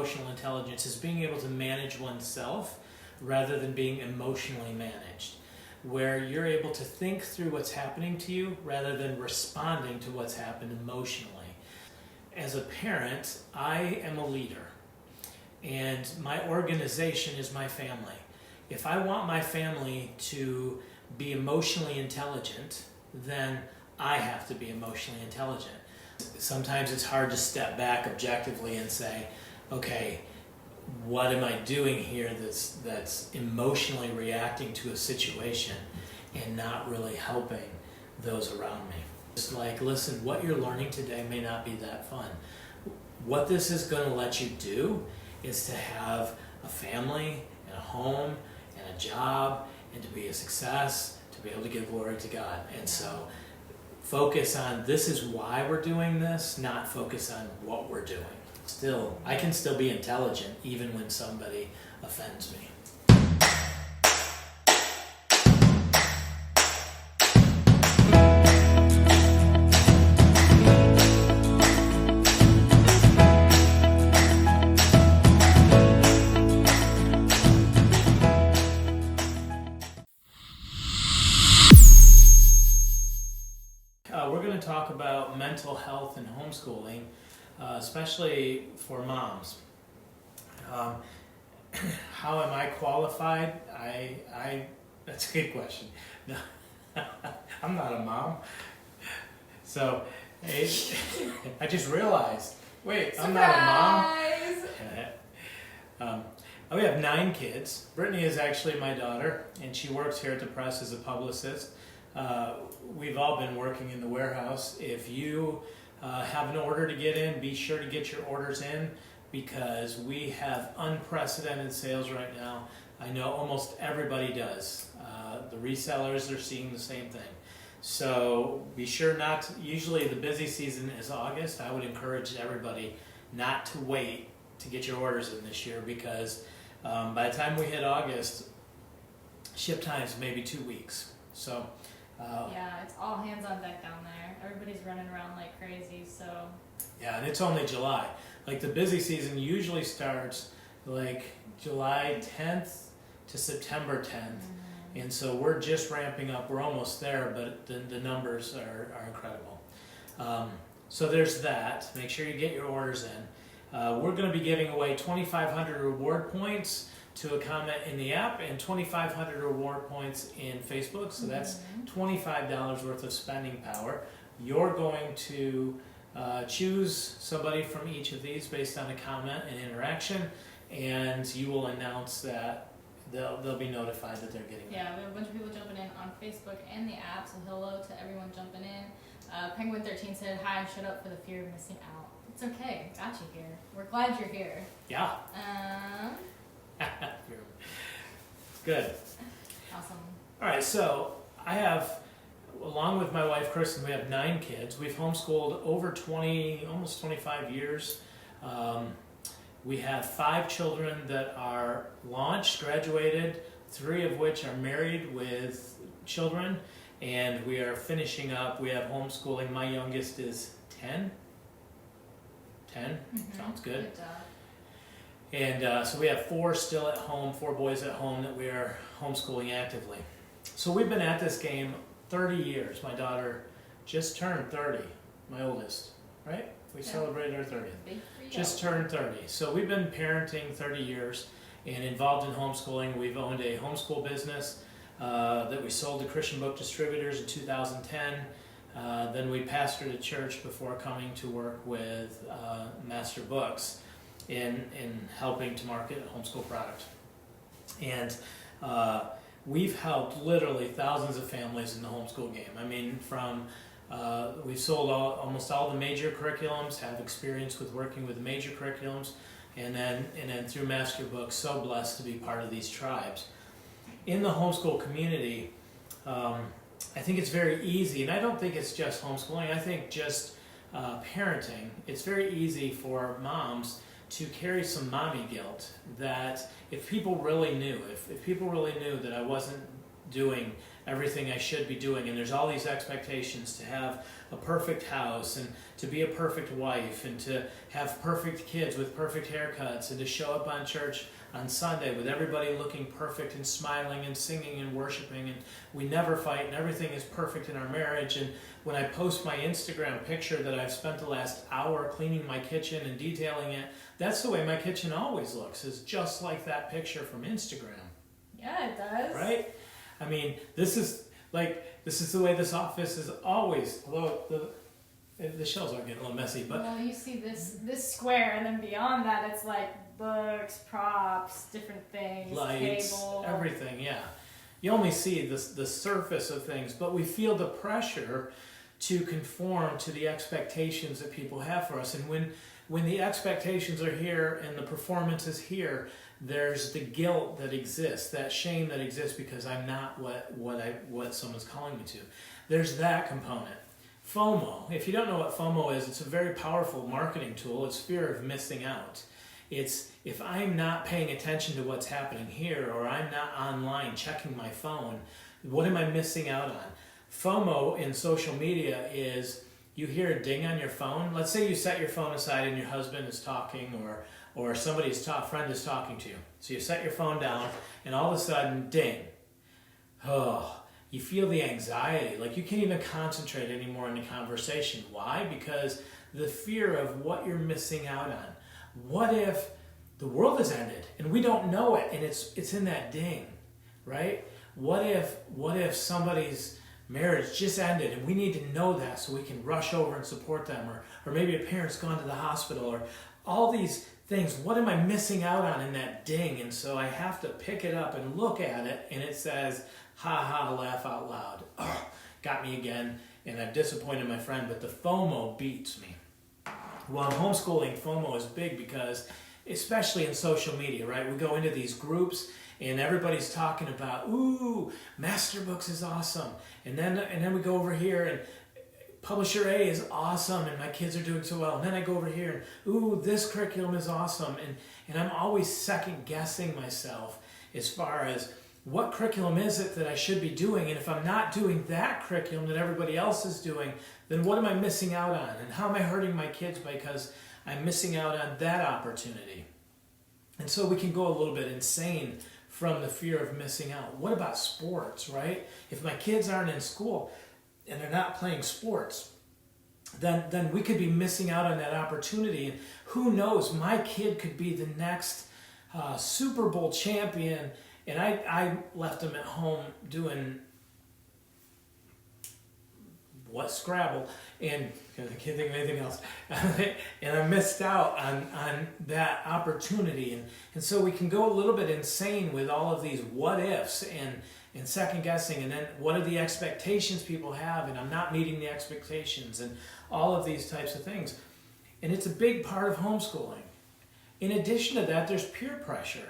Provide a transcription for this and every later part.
emotional intelligence is being able to manage oneself rather than being emotionally managed, where you're able to think through what's happening to you rather than responding to what's happened emotionally. As a parent, I am a leader, and my organization is my family. If I want my family to be emotionally intelligent, then I have to be emotionally intelligent. Sometimes it's hard to step back objectively and say, okay, what am I doing here that's emotionally reacting to a situation and not really helping those around me? It's like, listen, what you're learning today may not be that fun. What this is going to let you do is to have a family and a home and a job and to be a success, to be able to give glory to God. And so focus on this is why we're doing this, not focus on what we're doing. Still, I can still be intelligent even when somebody offends me. We're going to talk about mental health and homeschooling, especially for moms. How am I qualified? That's a good question. No, I'm not a mom. So I just realized, wait, I'm not a mom. We have 9 kids. Brittany is actually my daughter, and she works here at the press as a publicist. We've all been working in the warehouse. If you have an order to get in, be sure to get your orders in because we have unprecedented sales right now. I know almost everybody does. The resellers are seeing the same thing. So be sure not to, usually the busy season is August. I would encourage everybody not to wait to get your orders in this year because by the time we hit August, ship times may be 2 weeks. So yeah, it's all hands on deck down there. Everybody's running around like crazy, so. Yeah, and it's only July. Like the busy season usually starts like July 10th to September 10th. Mm-hmm. And so we're just ramping up. We're almost there, but the numbers are incredible. So there's that. Make sure you get your orders in. We're going to be giving away 2,500 reward points to a comment in the app and 2,500 reward points in Facebook. So that's $25 worth of spending power. You're going to choose somebody from each of these based on a comment and interaction, and you will announce that they'll be notified that they're getting it. Yeah, we have a bunch of people jumping in on Facebook and the app, so hello to everyone jumping in. Penguin13 said, hi, shut up for the fear of missing out. It's okay, got you here. We're glad you're here. Yeah. Good. Awesome. All right, so I have, along with my wife Kristen, we have 9 kids. We've homeschooled over 20, almost 25 years. We have 5 children that are launched, graduated, 3 of which are married with children, and we are finishing up. We have homeschooling. My youngest is 10. 10? Sounds good. Good job. And so we have 4 still at home, 4 boys at home that we are homeschooling actively. So we've been at this game 30 years. My daughter just turned 30, my oldest, right? We celebrated her 30th. Big for you. Just turned 30. So we've been parenting 30 years and involved in homeschooling. We've owned a homeschool business that we sold to Christian book distributors in 2010. Then we pastored a church before coming to work with masterbooks in helping to market a homeschool product. And we've helped literally thousands of families in the homeschool game. I mean, from we've sold almost all the major curriculums, have experience with working with major curriculums, and then through masterbooks, so blessed to be part of these tribes. In the homeschool community, I think it's very easy, and I don't think it's just homeschooling, I think just parenting, it's very easy for moms to carry some mommy guilt, that if people really knew, if people really knew that I wasn't doing everything I should be doing. And there's all these expectations to have a perfect house and to be a perfect wife and to have perfect kids with perfect haircuts and to show up on church on Sunday with everybody looking perfect and smiling and singing and worshiping, and we never fight and everything is perfect in our marriage. And when I post my Instagram picture that I've spent the last hour cleaning my kitchen and detailing it, that's the way my kitchen always looks, is just like that picture from Instagram. Yeah, it does. Right? I mean, this is the way this office is always, although the shelves are getting a little messy, but well, you see this square, and then beyond that, it's like books, props, different things, lights, table, everything. Yeah, you only see the surface of things, but we feel the pressure to conform to the expectations that people have for us. And when the expectations are here and the performance is here, there's the guilt that exists, that shame that exists because I'm not what someone's calling me to. There's that component. FOMO. If you don't know what FOMO is, it's a very powerful marketing tool. It's fear of missing out. It's if I'm not paying attention to what's happening here, or I'm not online checking my phone, what am I missing out on? FOMO in social media is you hear a ding on your phone. Let's say you set your phone aside and your husband is talking, or friend is talking to you. So you set your phone down and all of a sudden, ding. Oh, you feel the anxiety, like you can't even concentrate anymore in the conversation. Why? Because the fear of what you're missing out on. What if the world has ended and we don't know it, and it's in that ding, right? What if somebody's marriage just ended and we need to know that so we can rush over and support them, or maybe a parent's gone to the hospital, or all these things. What am I missing out on in that ding? And so I have to pick it up and look at it, and it says, ha ha, laugh out loud. Oh, got me again, and I've disappointed my friend, but the FOMO beats me. Well, in homeschooling, FOMO is big because, especially in social media, right? We go into these groups and everybody's talking about, ooh, masterbooks is awesome. And then we go over here and Publisher A is awesome and my kids are doing so well. And then I go over here and, ooh, this curriculum is awesome. And I'm always second guessing myself as far as what curriculum is it that I should be doing? And if I'm not doing that curriculum that everybody else is doing, then what am I missing out on? And how am I hurting my kids because I'm missing out on that opportunity? And so we can go a little bit insane from the fear of missing out. What about sports, right? If my kids aren't in school and they're not playing sports, then we could be missing out on that opportunity. And who knows, my kid could be the next Super Bowl champion, and I left him at home doing Scrabble, and because I can't think of anything else, and I missed out on that opportunity, and so we can go a little bit insane with all of these what ifs and second guessing, and then what are the expectations people have, and I'm not meeting the expectations, and all of these types of things, and it's a big part of homeschooling. In addition to that, there's peer pressure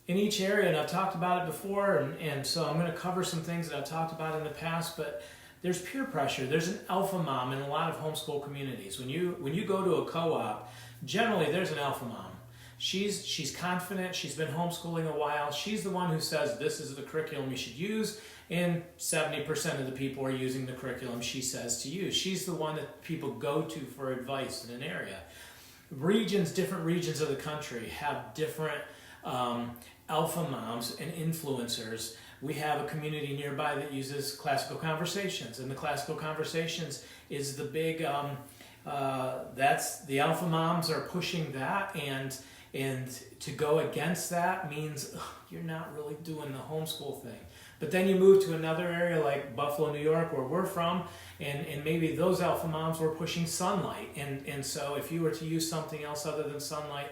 in each area, and I've talked about it before, and so I'm going to cover some things that I've talked about in the past, but there's peer pressure. There's an alpha mom in a lot of homeschool communities. When you go to a co-op, generally there's an alpha mom. She's confident, she's been homeschooling a while, she's the one who says this is the curriculum you should use, and 70% of the people are using the curriculum she says to use. She's the one that people go to for advice in an area. Different regions of the country have different alpha moms and influencers. We have a community nearby that uses classical conversations, and the classical conversations is the big, that's the alpha moms are pushing that, and to go against that means you're not really doing the homeschool thing. But then you move to another area like Buffalo, New York, where we're from, and maybe those alpha moms were pushing sunlight, and so if you were to use something else other than sunlight,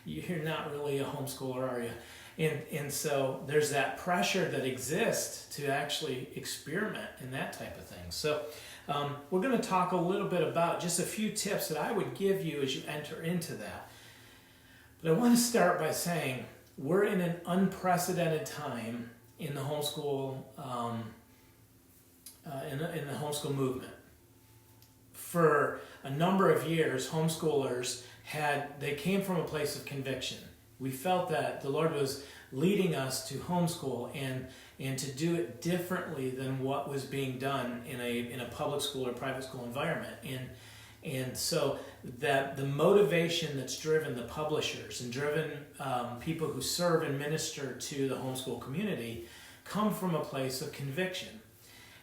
you're not really a homeschooler, are you? And so there's that pressure that exists to actually experiment in that type of thing. So we're going to talk a little bit about just a few tips that I would give you as you enter into that. But I want to start by saying we're in an unprecedented time in the homeschool in the homeschool movement. For a number of years, homeschoolers they came from a place of conviction. We felt that the Lord was leading us to homeschool and to do it differently than what was being done in a public school or private school environment. And so that the motivation that's driven the publishers and driven people who serve and minister to the homeschool community come from a place of conviction.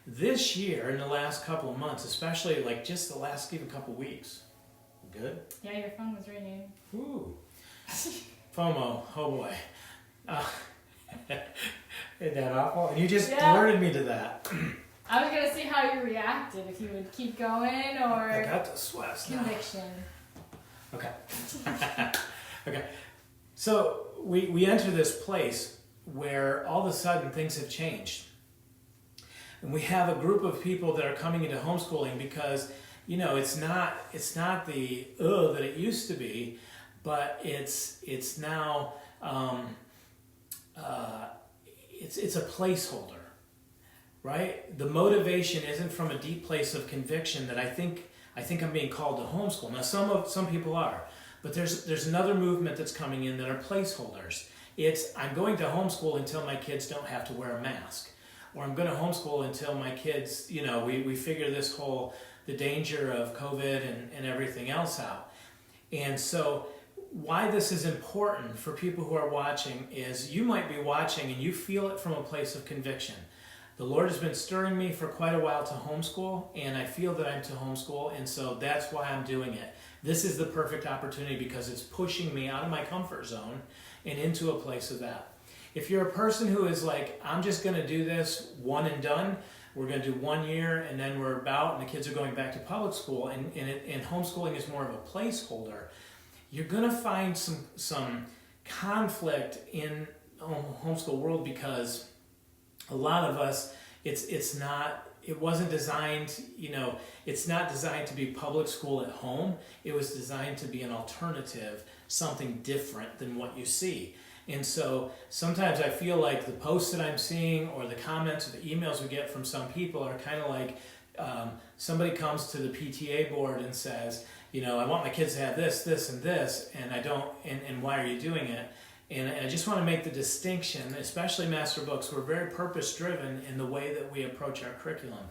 This year, in the last couple of months, especially like just the last even couple weeks, good? Yeah, your phone was ringing. Ooh. FOMO, oh boy. Isn't that awful? And you just alerted me to that. I was gonna see how you reacted, if you would keep going or I got the sweats now. conviction. Okay. Okay. So we enter this place where all of a sudden things have changed. And we have a group of people that are coming into homeschooling because, you know, it's not the that it used to be, but it's now it's a placeholder. Right? The motivation isn't from a deep place of conviction that I think I'm being called to homeschool. Now some people are, but there's another movement that's coming in that are placeholders. It's I'm going to homeschool until my kids don't have to wear a mask, or I'm going to homeschool until my kids, you know, we figure the danger of COVID and everything else out. And so why this is important for people who are watching is you might be watching and you feel it from a place of conviction. The Lord has been stirring me for quite a while to homeschool, and I feel that I'm to homeschool, and so that's why I'm doing it. This is the perfect opportunity because it's pushing me out of my comfort zone and into a place of that. If you're a person who is like, I'm just going to do this one and done, we're going to do 1 year and then we're about, and the kids are going back to public school, and homeschooling is more of a placeholder, you're going to find some conflict in homeschool world because a lot of us, it wasn't designed, you know, it's not designed to be public school at home. It was designed to be an alternative, something different than what you see. And so sometimes I feel like the posts that I'm seeing or the comments or the emails we get from some people are kind of like somebody comes to the PTA board and says, you know, I want my kids to have this, this, and this, and I don't, and why are you doing it? And I just want to make the distinction, especially masterbooks, we're very purpose-driven in the way that we approach our curriculum.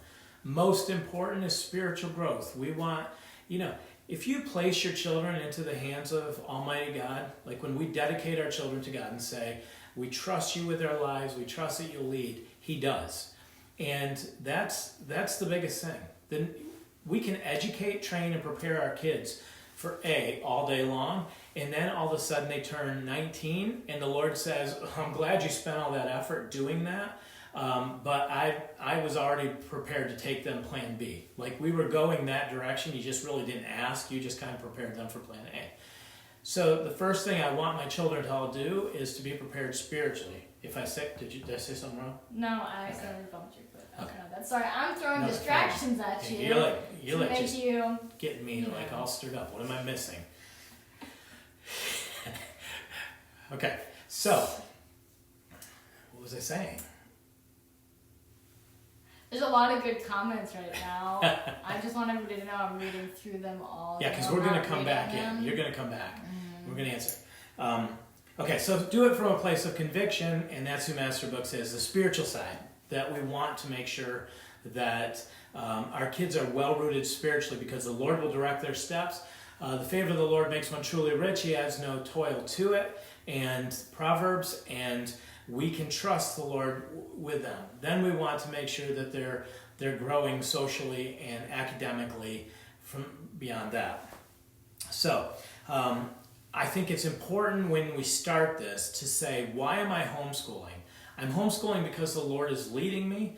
Most important is spiritual growth. We want, you know, if you place your children into the hands of Almighty God, like when we dedicate our children to God and say, we trust you with our lives, we trust that you'll lead, He does. And that's the biggest thing. Then we can educate, train, and prepare our kids for all day long, and then all of a sudden they turn 19 and the Lord says, I'm glad you spent all that effort doing that, but I was already prepared to take them plan B. Like we were going that direction, you just really didn't ask, you just kind of prepared them for plan A. So the first thing I want my children to all do is to be prepared spiritually. If I say, did I say something wrong? No, I accidentally bumped your foot. Okay. No, that's sorry. I'm throwing No, distractions at Hey, you. You're like to just make you getting me like all stirred up. What am I missing? Okay, so what was I saying? There's a lot of good comments right now. I just want everybody to know I'm reading through them all. Yeah, because we're going to come back in. You're going to come back. We're going to answer. Okay, so do it from a place of conviction, and that's who Masterbooks is, the spiritual side, that we want to make sure that our kids are well-rooted spiritually because the Lord will direct their steps. The favor of the Lord makes one truly rich. He adds no toil to it. And Proverbs, and we can trust the Lord with them. Then we want to make sure that they're growing socially and academically from beyond that. So I think it's important when we start this to say, why am I homeschooling? I'm homeschooling because the Lord is leading me.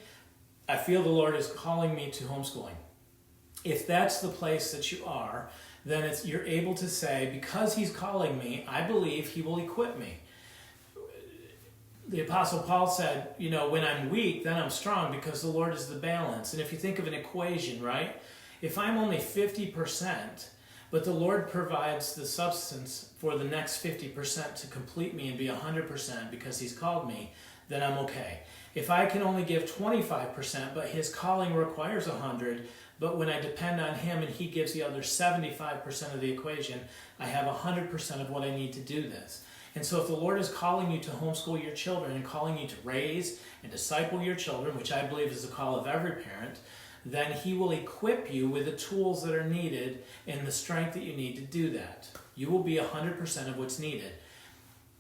I feel the Lord is calling me to homeschooling. If that's the place that you are, then you're able to say, because He's calling me, I believe He will equip me. The Apostle Paul said, you know, when I'm weak, then I'm strong because the Lord is the balance. And if you think of an equation, right? If I'm only 50%, but the Lord provides the substance for the next 50% to complete me and be 100% because He's called me, then I'm okay. If I can only give 25%, but His calling requires 100%, but when I depend on Him and He gives the other 75% of the equation, I have 100% of what I need to do this. And so if the Lord is calling you to homeschool your children and calling you to raise and disciple your children, which I believe is the call of every parent, then he will equip you with the tools that are needed and the strength that you need to do that. You will be 100% of what's needed.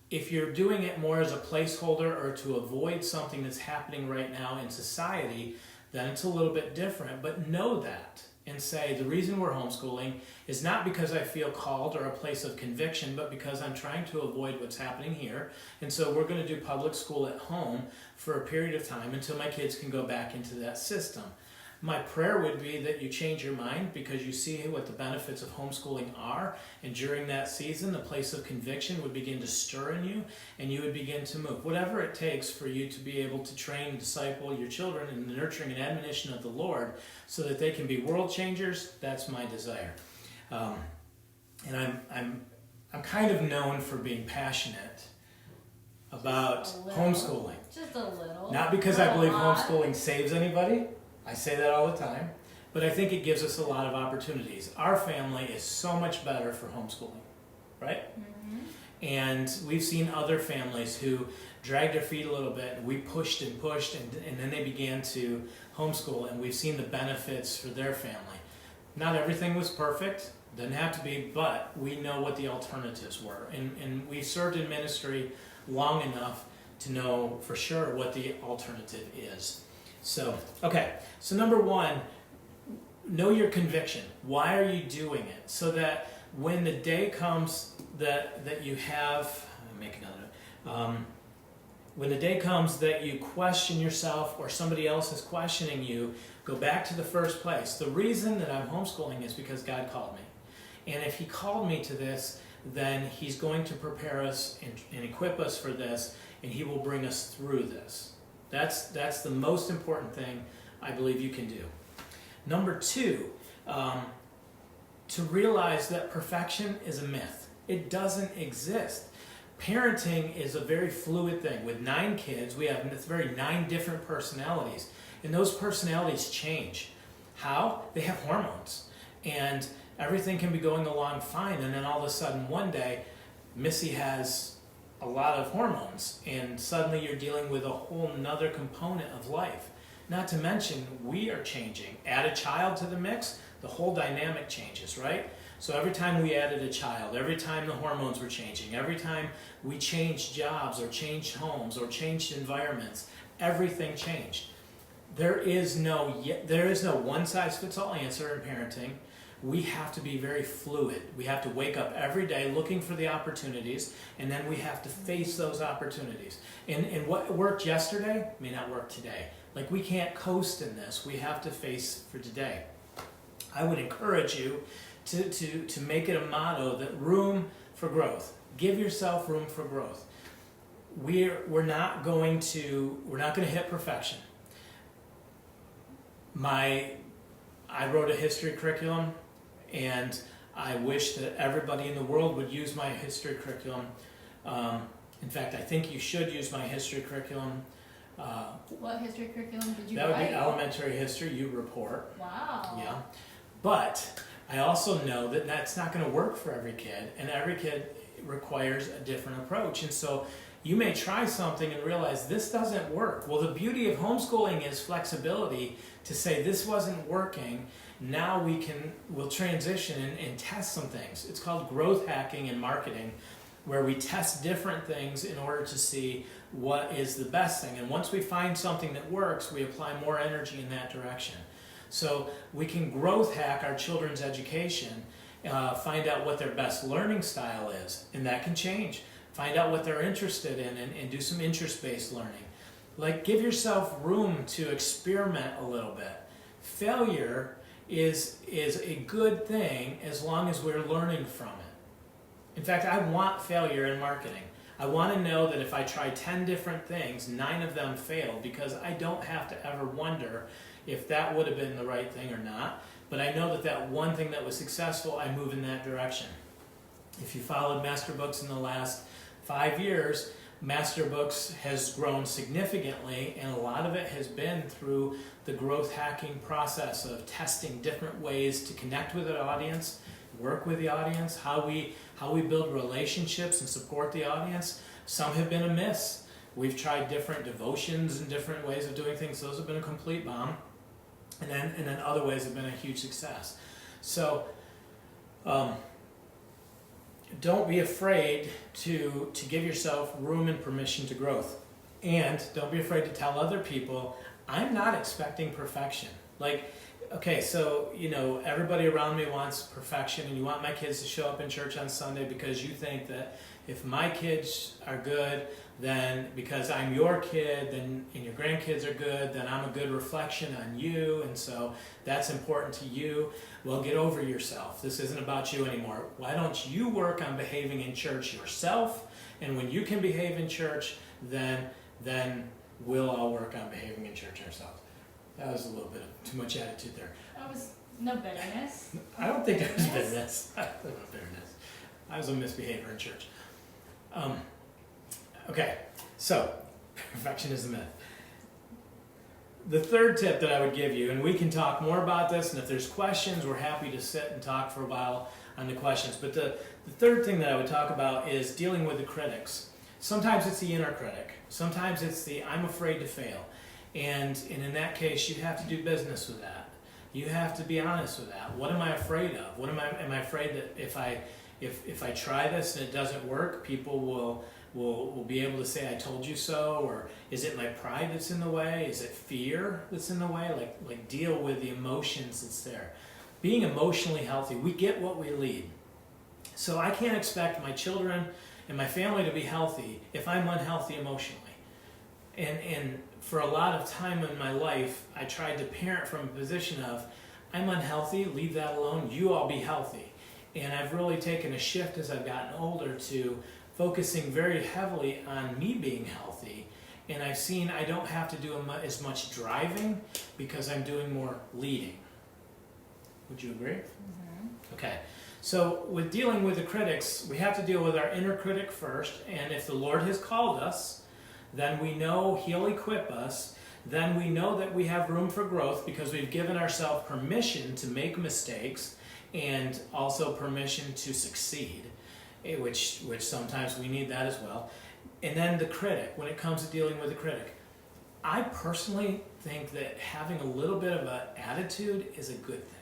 If you're doing it more as a placeholder or to avoid something that's happening right now in society, then it's a little bit different. But know that and say, the reason we're homeschooling is not because I feel called or a place of conviction, but because I'm trying to avoid what's happening here. And so we're going to do public school at home for a period of time until my kids can go back into that system. My prayer would be that you change your mind because you see what the benefits of homeschooling are, and during that season, the place of conviction would begin to stir in you, and you would begin to move. Whatever it takes for you to be able to train and disciple your children in the nurturing and admonition of the Lord so that they can be world changers, that's my desire. And I'm kind of known for being passionate about homeschooling. Just a little. Not because I believe homeschooling saves anybody. I say that all the time, but I think it gives us a lot of opportunities. Our family is so much better for homeschooling, right? Mm-hmm. And we've seen other families who dragged their feet a little bit, and we pushed and pushed, and then they began to homeschool, and we've seen the benefits for their family. Not everything was perfect, didn't have to be, but we know what the alternatives were. And we served in ministry long enough to know for sure what the alternative is. So, okay, so number one, know your conviction. Why are you doing it? So that when the day comes that you have, when the day comes that you question yourself or somebody else is questioning you, go back to the first place. The reason that I'm homeschooling is because God called me. And if he called me to this, then he's going to prepare us and equip us for this, and he will bring us through this. That's the most important thing I believe you can do. Number two, to realize that perfection is a myth. It doesn't exist. Parenting is a very fluid thing. With 9 kids, we have 9 different personalities, and those personalities change. How? They have hormones, and everything can be going along fine, and then all of a sudden one day, Missy has a lot of hormones, and suddenly you're dealing with a whole nother component of life. Not to mention, we are changing. Add a child to the mix, the whole dynamic changes, right? So every time we added a child, every time the hormones were changing, every time we changed jobs or changed homes or changed environments, everything changed. There is no one-size-fits-all answer in parenting. We have to be very fluid. We have to wake up every day looking for the opportunities, and then we have to face those opportunities. And what worked yesterday may not work today. Like, we can't coast in this. We have to face for today. I would encourage you to make it a motto that room for growth. Give yourself room for growth. We're not going to hit perfection. I wrote a history curriculum, and I wish that everybody in the world would use my history curriculum. In fact, I think you should use my history curriculum. What history curriculum did you write? That would be elementary history, you report. Wow. Yeah. But I also know that that's not going to work for every kid, and every kid requires a different approach. And so you may try something and realize this doesn't work. Well, the beauty of homeschooling is flexibility to say this wasn't working. Now we'll transition and test some things. It's called growth hacking in marketing, where we test different things in order to see what is the best thing. And once we find something that works, we apply more energy in that direction. So we can growth hack our children's education, find out what their best learning style is, and that can change. Find out what they're interested in and do some interest-based learning. Like, give yourself room to experiment a little bit. Failure is a good thing as long as we're learning from it. In fact, I want failure in marketing. I want to know that if I try 10 different things, 9 of them failed, because I don't have to ever wonder if that would have been the right thing or not. But I know that one thing that was successful, I move in that direction. If you followed masterbooks in the last 5 years, masterbooks has grown significantly, and a lot of it has been through the growth hacking process of testing different ways to connect with an audience, work with the audience, how we build relationships and support the audience. Some have been a miss. We've tried different devotions and different ways of doing things. Those have been a complete bomb. And then other ways have been a huge success. So don't be afraid to give yourself room and permission to growth. And don't be afraid to tell other people, I'm not expecting perfection. Like, okay, so, everybody around me wants perfection, and you want my kids to show up in church on Sunday because you think that if my kids are good, then because I'm your kid, then and your grandkids are good, then I'm a good reflection on you, and so that's important to you. Well, get over yourself. This isn't about you anymore. Why don't you work on behaving in church yourself? And when you can behave in church, then we'll all work on behaving in church ourselves. That was a little bit of too much attitude there. That was no bitterness. I don't think there was bitterness. I was a misbehavior in church. Okay, so perfection is a myth. The third tip that I would give you, and we can talk more about this, and if there's questions, we're happy to sit and talk for a while on the questions. But the third thing that I would talk about is dealing with the critics. Sometimes it's the inner critic. Sometimes it's the I'm afraid to fail. And in that case, you have to do business with that. You have to be honest with that. What am I afraid of? Am I afraid that if I try this and it doesn't work, people will be able to say I told you so? Or is it my pride that's in the way? Is it fear that's in the way? Like deal with the emotions that's there. Being emotionally healthy, we get what we lead. So I can't expect my children and my family to be healthy if I'm unhealthy emotionally. And for a lot of time in my life, I tried to parent from a position of, I'm unhealthy, leave that alone, you all be healthy. And I've really taken a shift as I've gotten older to focusing very heavily on me being healthy. And I've seen I don't have to do as much driving because I'm doing more leading. Would you agree? Mm-hmm. Okay. So with dealing with the critics, we have to deal with our inner critic first. And if the Lord has called us, then we know He'll equip us. Then we know that we have room for growth because we've given ourselves permission to make mistakes and also permission to succeed, which sometimes we need that as well. And then the critic, when it comes to dealing with the critic, I personally think that having a little bit of an attitude is a good thing.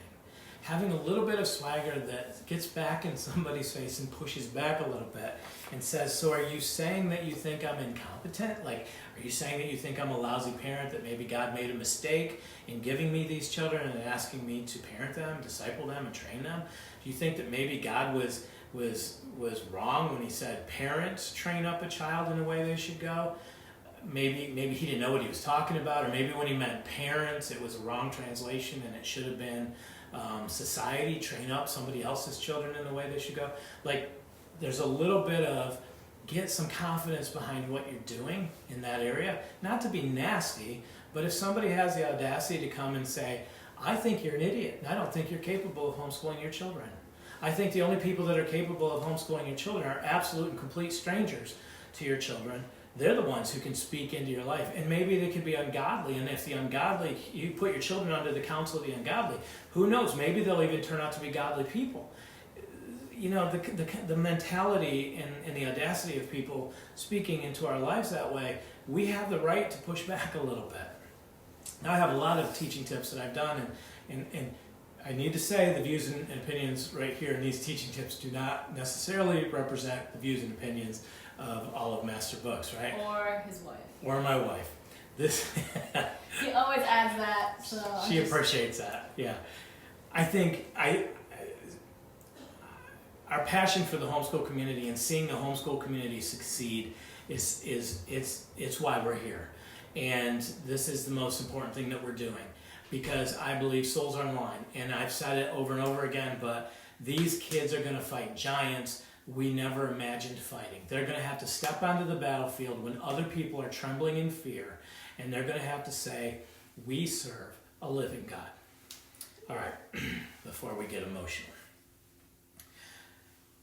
Having a little bit of swagger that gets back in somebody's face and pushes back a little bit and says, so are you saying that you think I'm incompetent? Like, are you saying that you think I'm a lousy parent, that maybe God made a mistake in giving me these children and asking me to parent them, disciple them, and train them? Do you think that maybe God was wrong when He said parents train up a child in the way they should go? Maybe He didn't know what He was talking about, or maybe when He meant parents, it was a wrong translation and it should have been society, train up somebody else's children in the way they should go. Like, there's a little bit of get some confidence behind what you're doing in that area. Not to be nasty, but if somebody has the audacity to come and say, I think you're an idiot, and I don't think you're capable of homeschooling your children. I think the only people that are capable of homeschooling your children are absolute and complete strangers to your children. They're the ones who can speak into your life. And maybe they could be ungodly. And if the ungodly, you put your children under the counsel of the ungodly, who knows? Maybe they'll even turn out to be godly people. You know, the mentality and the audacity of people speaking into our lives that way, we have the right to push back a little bit. Now, I have a lot of teaching tips that I've done, and I need to say the views and opinions right here in these teaching tips do not necessarily represent the views and opinions of all of Masterbooks, right? Or his wife. Or my wife. This He always adds that, so she appreciates that. Yeah, I think our passion for the homeschool community and seeing the homeschool community succeed it's why we're here, and this is the most important thing that we're doing, because I believe souls are on the line, and I've said it over and over again, but these kids are going to fight giants we never imagined fighting. They're going to have to step onto the battlefield when other people are trembling in fear, and they're going to have to say, we serve a living God. All right, before we get emotional.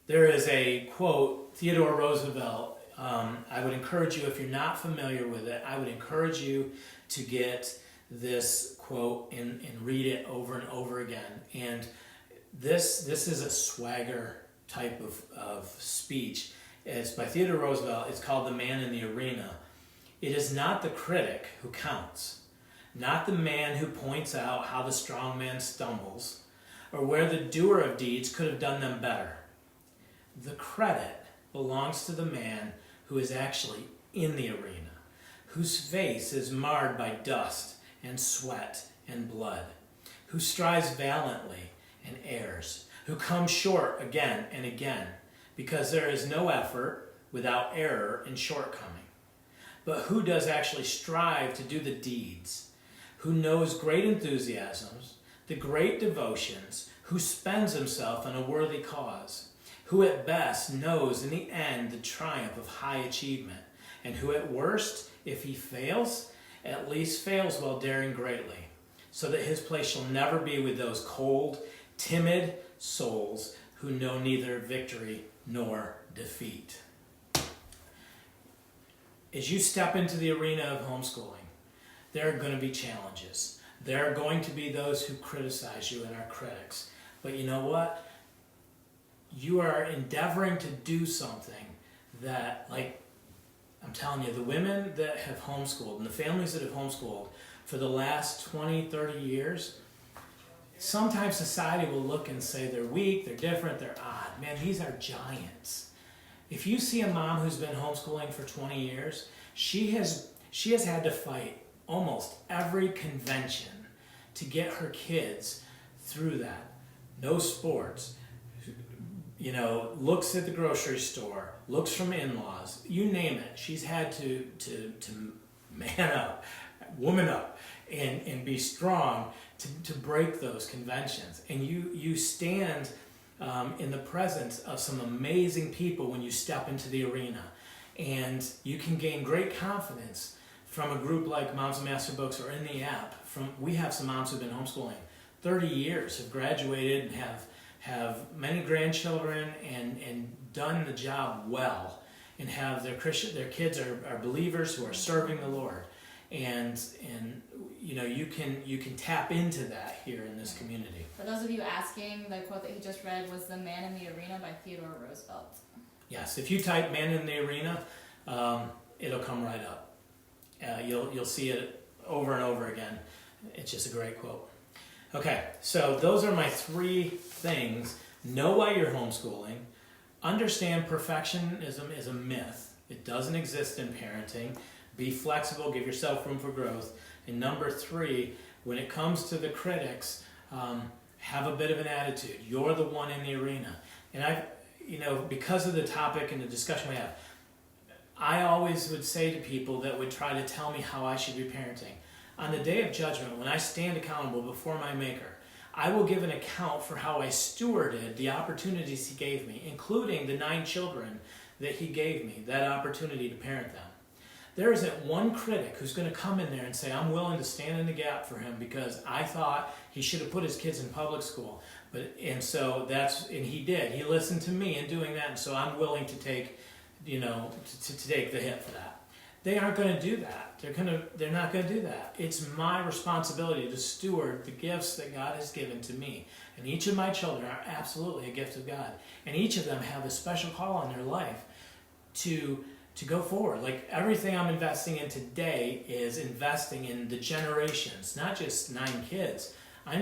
There is a quote, Theodore Roosevelt. I would encourage you, if you're not familiar with it, I would encourage you to get this quote and read it over and over again. And this is a swagger type of speech. It's by Theodore Roosevelt. It's called The Man in the Arena. It is not the critic who counts, not the man who points out how the strong man stumbles, or where the doer of deeds could have done them better. The credit belongs to the man who is actually in the arena, whose face is marred by dust and sweat and blood, who strives valiantly and errs, who comes short again and again, because there is no effort without error and shortcoming. But who does actually strive to do the deeds, who knows great enthusiasms, the great devotions, who spends himself on a worthy cause, who at best knows in the end the triumph of high achievement, and who at worst, if he fails, at least fails while daring greatly, so that his place shall never be with those cold, timid souls who know neither victory nor defeat. As you step into the arena of homeschooling, there are going to be challenges. There are going to be those who criticize you and are critics. But you know what? You are endeavoring to do something that, like, I'm telling you, the women that have homeschooled and the families that have homeschooled for the last 20, 30 years, sometimes society will look and say they're weak, they're different, they're odd. Man, these are giants. If you see a mom who's been homeschooling for 20 years, she has had to fight almost every convention to get her kids through that. No sports, looks at the grocery store, looks from in-laws, you name it. She's had to man up, woman up, and be strong to break those conventions. And you stand in the presence of some amazing people when you step into the arena. And you can gain great confidence from a group like Moms and Masterbooks or in the app. We have some moms who've been homeschooling 30 years, have graduated and have many grandchildren and done the job well, and have their kids are believers who are serving the Lord. And you can tap into that here in this community. For those of you asking, the quote that he just read was "The Man in the Arena" by Theodore Roosevelt. Yes, if you type "Man in the Arena," it'll come right up. You'll see it over and over again. It's just a great quote. Okay, so those are my 3 things. Know why you're homeschooling. Understand perfectionism is a myth. It doesn't exist in parenting. Be flexible, give yourself room for growth. And number 3, when it comes to the critics, have a bit of an attitude. You're the one in the arena. And because of the topic and the discussion we have, I always would say to people that would try to tell me how I should be parenting, on the day of judgment, when I stand accountable before my Maker, I will give an account for how I stewarded the opportunities he gave me, including the 9 children that he gave me, that opportunity to parent them. There isn't one critic who's going to come in there and say, I'm willing to stand in the gap for him because I thought he should have put his kids in public school. And he did. He listened to me in doing that, and so I'm willing to take, to take the hit for that. They aren't going to do that. They're not going to do that. It's my responsibility to steward the gifts that God has given to me. And each of my children are absolutely a gift of God. And each of them have a special call in their life to go forward. Like everything I'm investing in today is investing in the generations, not just 9 kids. I'm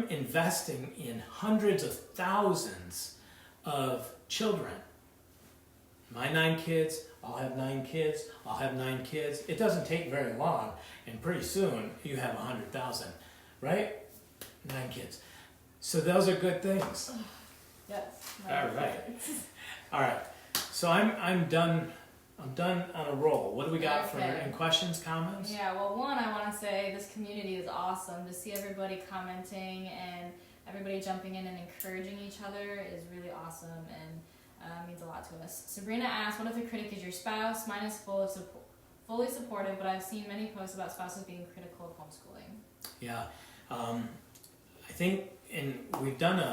investing in hundreds of thousands of children. My 9 kids, I'll have 9 kids, I'll have 9 kids. It doesn't take very long, and pretty soon you have 100,000, right? 9 kids. So those are good things. Yes. All right. So I'm done. I'm done on a roll. What do we got for any questions, comments? Yeah. Well, one, I want to say this community is awesome. To see everybody commenting and everybody jumping in and encouraging each other is really awesome and means a lot to us. Sabrina asked, what if the critic is your spouse? Mine is fully supportive, but I've seen many posts about spouses being critical of homeschooling. Yeah. I think, and we've done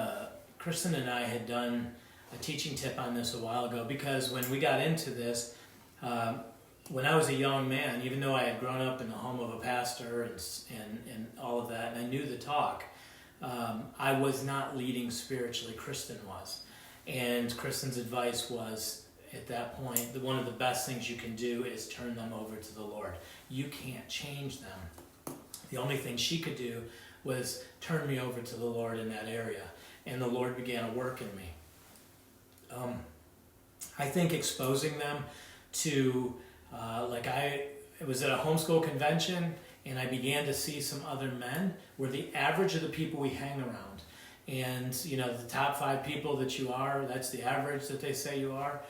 Kristen and I had done a teaching tip on this a while ago, because when we got into this, when I was a young man, even though I had grown up in the home of a pastor and all of that, and I knew the talk, I was not leading spiritually, Kristen was. And Kristen's advice was, at that point, that one of the best things you can do is turn them over to the Lord. You can't change them. The only thing she could do was turn me over to the Lord in that area. And the Lord began to work in me. I think exposing them to, it was at a homeschool convention, and I began to see some other men were the average of the people we hang around. And, the top 5 people that you are, that's the average that they say you are.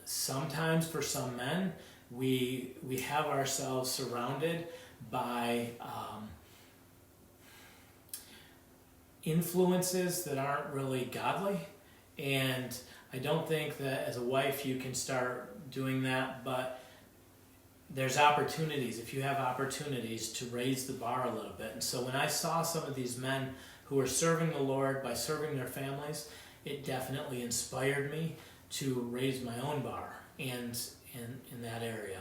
Sometimes for some men, we have ourselves surrounded by influences that aren't really godly. And I don't think that as a wife you can start doing that, but there's opportunities, if you have opportunities, to raise the bar a little bit. And so when I saw some of these men who are serving the Lord by serving their families, it definitely inspired me to raise my own bar and in that area.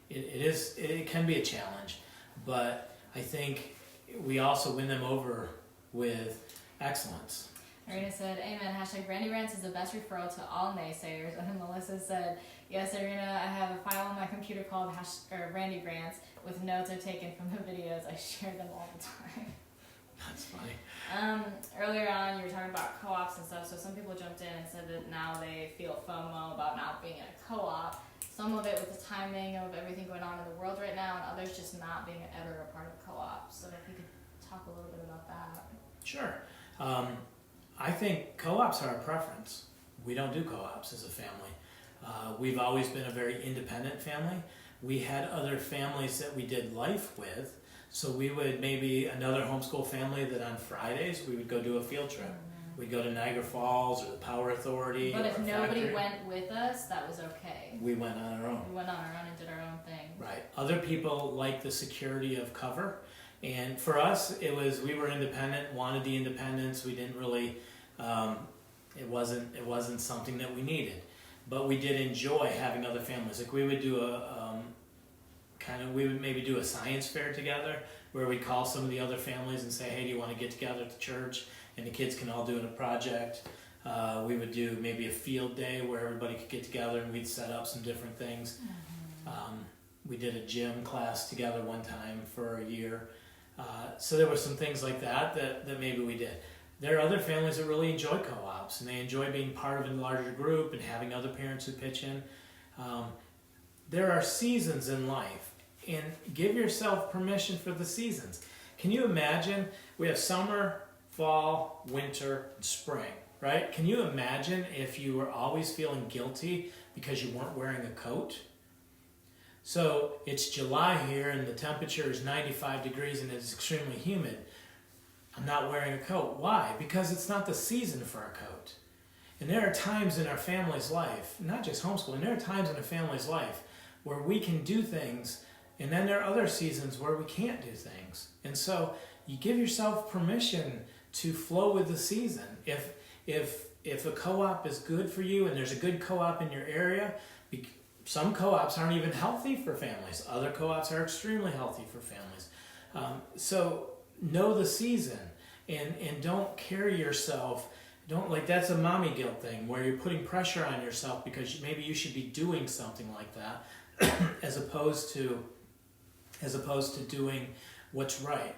It can be a challenge, but I think we also win them over with excellence. Arena said, amen, #Randy Rants is the best referral to all naysayers. And then Melissa said, yes, Arena, I have a file on my computer called Randy Rants with notes I've taken from the videos. I share them all the time. That's funny. Earlier on, you were talking about co-ops and stuff, so some people jumped in and said that now they feel FOMO about not being in a co-op. Some of it with the timing of everything going on in the world right now, and others just not being ever a part of co-ops. So if you could talk a little bit about that. Sure. I think co-ops are a preference. We don't do co-ops as a family. We've always been a very independent family. We had other families that we did life with, so we would maybe another homeschool family that on Fridays we would go do a field trip. Mm-hmm. We'd go to Niagara Falls or the Power Authority. But if nobody factory. Went with us, that was okay. We went on our own. We went on our own and did our own thing. Right. Other people like the security of cover. And for us, we were independent, wanted the independence. We didn't really, it wasn't something that we needed. But we did enjoy having other families. Like we would do we would maybe do a science fair together where we call some of the other families and say, hey, do you want to get together at the church? And the kids can all do a project. We would do maybe a field day where everybody could get together and we'd set up some different things. Mm-hmm. We did a gym class together one time for a year. So there were some things like that maybe we did. There are other families that really enjoy co-ops and they enjoy being part of a larger group and having other parents who pitch in. There are seasons in life, and give yourself permission for the seasons. Can you imagine? We have summer, fall, winter, and spring, right? Can you imagine if you were always feeling guilty because you weren't wearing a coat? So it's July here and the temperature is 95 degrees and it's extremely humid. I'm not wearing a coat. Why? Because it's not the season for a coat. And there are times in our family's life, not just homeschooling, there are times in a family's life where we can do things, and then there are other seasons where we can't do things. And so you give yourself permission to flow with the season. If a co-op is good for you and there's a good co-op in your area, some co-ops aren't even healthy for families. Other co-ops are extremely healthy for families. So know the season and don't carry yourself. That's a mommy guilt thing where you're putting pressure on yourself because maybe you should be doing something like that as opposed to doing what's right.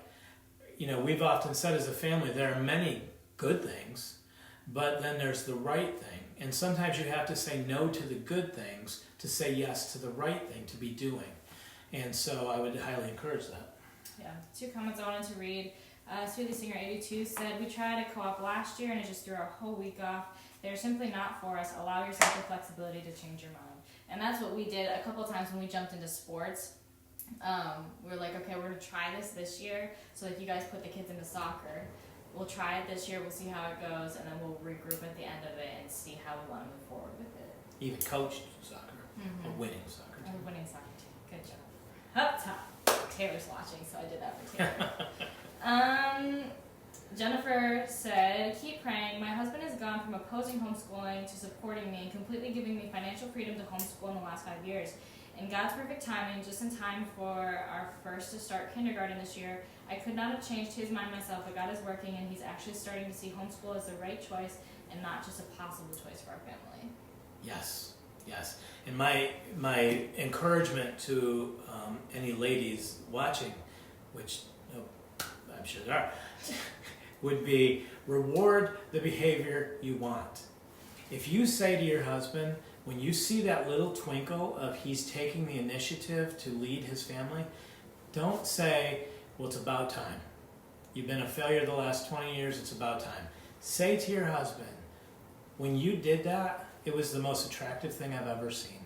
We've often said as a family there are many good things, but then there's the right thing. And sometimes you have to say no to the good things to say yes to the right thing to be doing. And so I would highly encourage that. Yeah, 2 comments I wanted to read. Sweetie Singer 82 said, we tried a co-op last year and it just threw our whole week off. They're simply not for us. Allow yourself the flexibility to change your mind. And that's what we did a couple of times when we jumped into sports. We were like, okay, we're going to try this year. So if you guys put the kids into soccer, we'll try it this year, we'll see how it goes, and then we'll regroup at the end of it and see how we want to move forward with it. Even coached soccer, or winning soccer team. And winning soccer team. Good job. Up top. Taylor's watching, so I did that for Taylor. Jennifer said, keep praying. My husband has gone from opposing homeschooling to supporting me and completely giving me financial freedom to homeschool in the last 5 years. In God's perfect timing, just in time for our first to start kindergarten this year, I could not have changed his mind myself, but God is working and he's actually starting to see homeschool as the right choice and not just a possible choice for our family. Yes, yes. And my encouragement to any ladies watching, which I'm sure there are, would be reward the behavior you want. If you say to your husband, when you see that little twinkle of he's taking the initiative to lead his family, don't say, well, it's about time. You've been a failure the last 20 years, it's about time. Say to your husband, when you did that, it was the most attractive thing I've ever seen.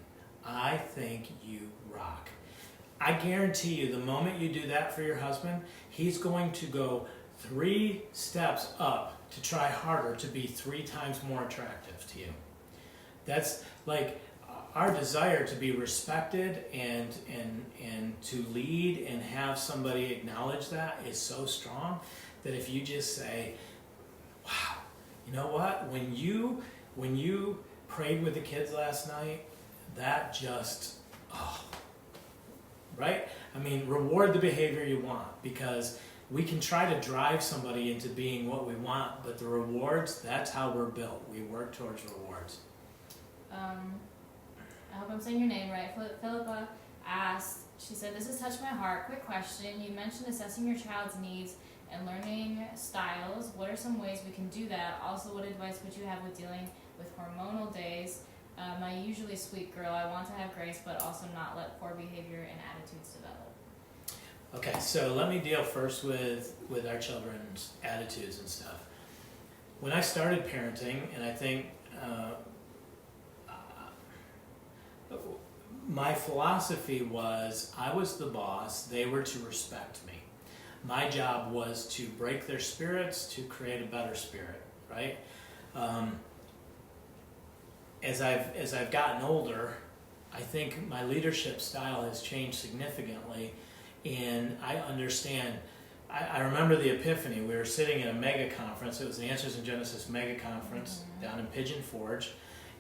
I think you rock. I guarantee you, the moment you do that for your husband, he's going to go 3 steps up to try harder to be 3 times more attractive to you. That's like our desire to be respected and to lead and have somebody acknowledge that is so strong that if you just say, wow, you know what? When you prayed with the kids last night, that just, right? I mean, reward the behavior you want, because we can try to drive somebody into being what we want, but the rewards, that's how we're built. We work towards rewards. I hope I'm saying your name right. Philippa asked, she said, this has touched my heart. Quick question. You mentioned assessing your child's needs and learning styles. What are some ways we can do that? Also, what advice would you have with dealing with hormonal days? My usually sweet girl, I want to have grace, but also not let poor behavior and attitudes develop. Okay, so let me deal first with our children's attitudes and stuff. When I started parenting, and I think my philosophy was I was the boss, they were to respect me. My job was to break their spirits, to create a better spirit, right? As I've gotten older, I think my leadership style has changed significantly, and I understand. I remember the epiphany. We were sitting at a mega conference. It was the Answers in Genesis mega conference down in Pigeon Forge,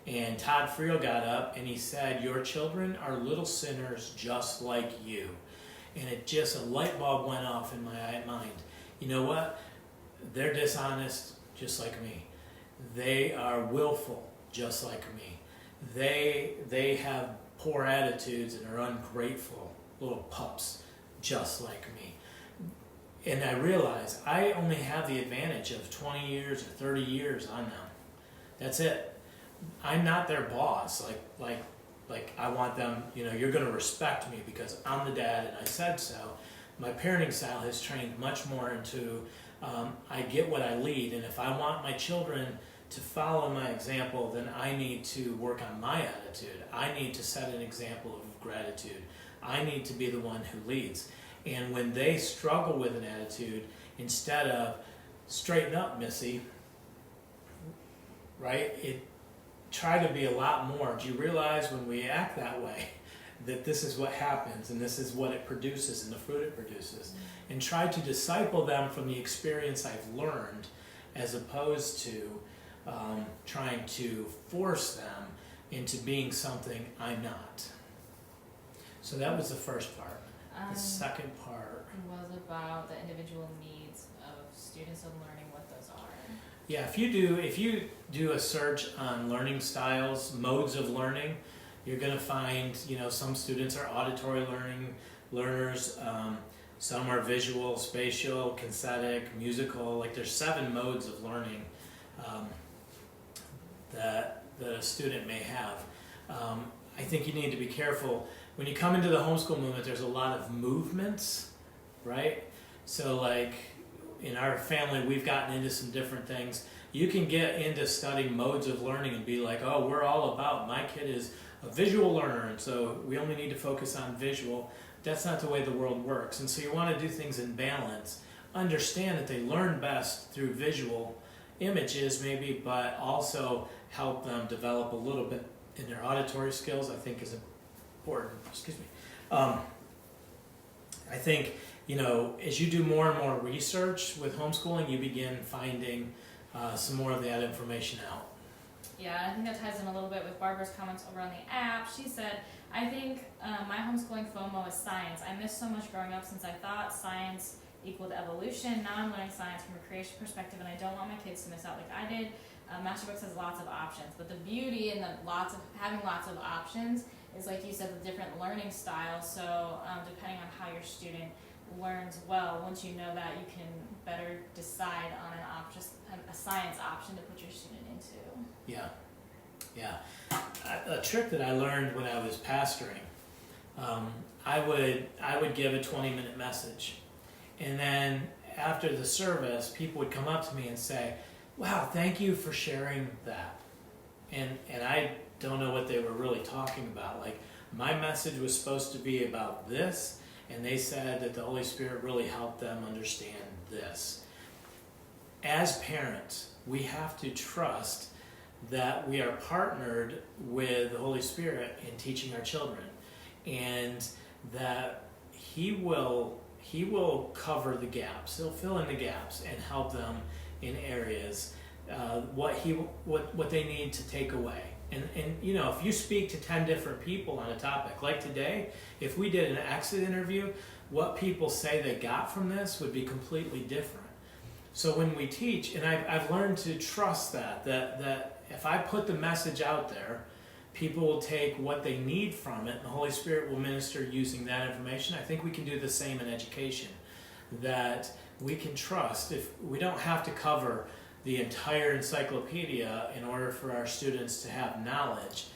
and Todd Friel got up and he said, "Your children are little sinners just like you." And it just, a light bulb went off in my mind. You know what? They're dishonest just like me. They are willful just like me. They have poor attitudes and are ungrateful little pups just like me. And I realize I only have the advantage of 20 years or 30 years on them. That's it. I'm not their boss. Like I want them, you're going to respect me because I'm the dad and I said so. My parenting style has trained much more into I get what I lead, and if I want my children to follow my example, then I need to work on my attitude. I need to set an example of gratitude. I need to be the one who leads. And when they struggle with an attitude, instead of straighten up, Missy, right? Try to be a lot more. Do you realize when we act that way that this is what happens and this is what it produces and the fruit it produces? And try to disciple them from the experience I've learned, as opposed to trying to force them into being something I'm not. So that was the first part. The second part was about the individual needs of students and learning what those are. Yeah, if you do a search on learning styles, modes of learning, you're going to find, some students are auditory learners, some are visual, spatial, kinesthetic, musical. Like there's 7 modes of learning that a student may have. I think you need to be careful. When you come into the homeschool movement, there's a lot of movements, right? So like in our family, we've gotten into some different things. You can get into studying modes of learning and be like, oh, we're all about, my kid is a visual learner, and so we only need to focus on visual. That's not the way the world works. And so you want to do things in balance. Understand that they learn best through visual images maybe, but also help them develop a little bit in their auditory skills, I think is important. Excuse me. I think, as you do more and more research with homeschooling, you begin finding some more of that information out. Yeah, I think that ties in a little bit with Barbara's comments over on the app. She said, I think my homeschooling FOMO is science. I missed so much growing up since I thought science equaled evolution. Now I'm learning science from a creation perspective, and I don't want my kids to miss out like I did. Masterbooks has lots of options, but the beauty in having lots of options is, like you said, the different learning styles. So depending on how your student learns well, once you know that, you can better decide on a science option to put your student into. Yeah, yeah. A trick that I learned when I was pastoring, I would give a 20-minute message, and then after the service, people would come up to me and say, "Wow, thank you for sharing that." And I don't know what they were really talking about. Like, my message was supposed to be about this, and they said that the Holy Spirit really helped them understand this. As parents, we have to trust that we are partnered with the Holy Spirit in teaching our children, and that He will cover the gaps. He'll fill in the gaps and help them in areas what they need to take away. And if you speak to 10 different people on a topic like today, if we did an exit interview, what people say they got from this would be completely different. So when we teach, and I've learned to trust that if I put the message out there, people will take what they need from it, and the Holy Spirit will minister using that information. I think we can do the same in education, that we can trust. If we don't have to cover the entire encyclopedia in order for our students to have knowledge,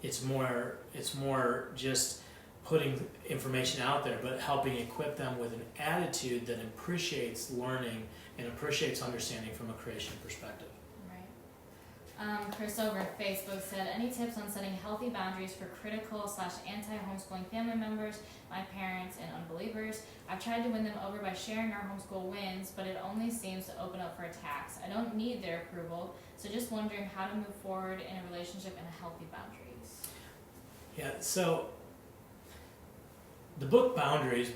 it's more just putting information out there, but helping equip them with an attitude that appreciates learning and appreciates understanding from a creation perspective. Chris over at Facebook said, any tips on setting healthy boundaries for critical/anti-homeschooling family members, my parents, and unbelievers? I've tried to win them over by sharing our homeschool wins, but it only seems to open up for attacks. I don't need their approval, so just wondering how to move forward in a relationship and healthy boundaries. Yeah, so the book Boundaries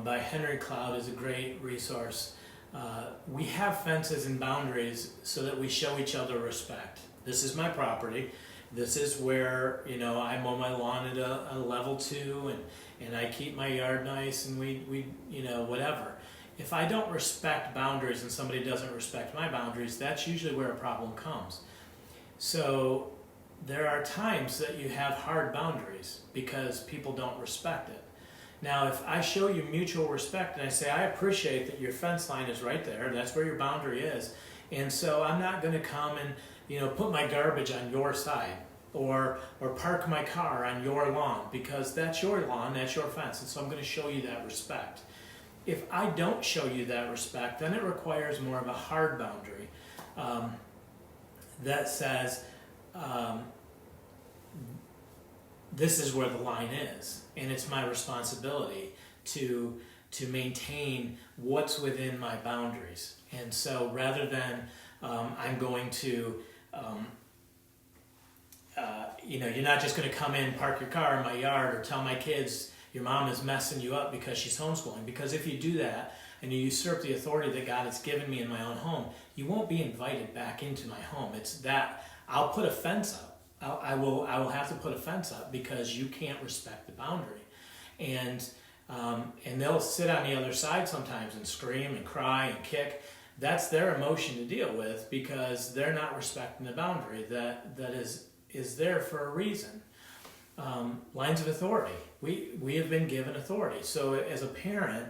by Henry Cloud is a great resource. We have fences and boundaries so that we show each other respect. This is my property. This is where I mow my lawn at a level 2, and I keep my yard nice, and we whatever. If I don't respect boundaries and somebody doesn't respect my boundaries, that's usually where a problem comes. So there are times that you have hard boundaries because people don't respect it. Now, if I show you mutual respect and I say, I appreciate that your fence line is right there, that's where your boundary is, and so I'm not going to come and put my garbage on your side or park my car on your lawn, because that's your lawn, that's your fence, and so I'm going to show you that respect. If I don't show you that respect, then it requires more of a hard boundary that says, this is where the line is, and it's my responsibility to maintain what's within my boundaries. And so rather than I'm going to, you're not just going to come in, park your car in my yard, or tell my kids your mom is messing you up because she's homeschooling. Because if you do that and you usurp the authority that God has given me in my own home, you won't be invited back into my home. It's that I'll put a fence up. I will have to put a fence up because you can't respect the boundary, and they'll sit on the other side sometimes and scream and cry and kick. That's their emotion to deal with because they're not respecting the boundary that is there for a reason. Lines of authority. We have been given authority. So as a parent,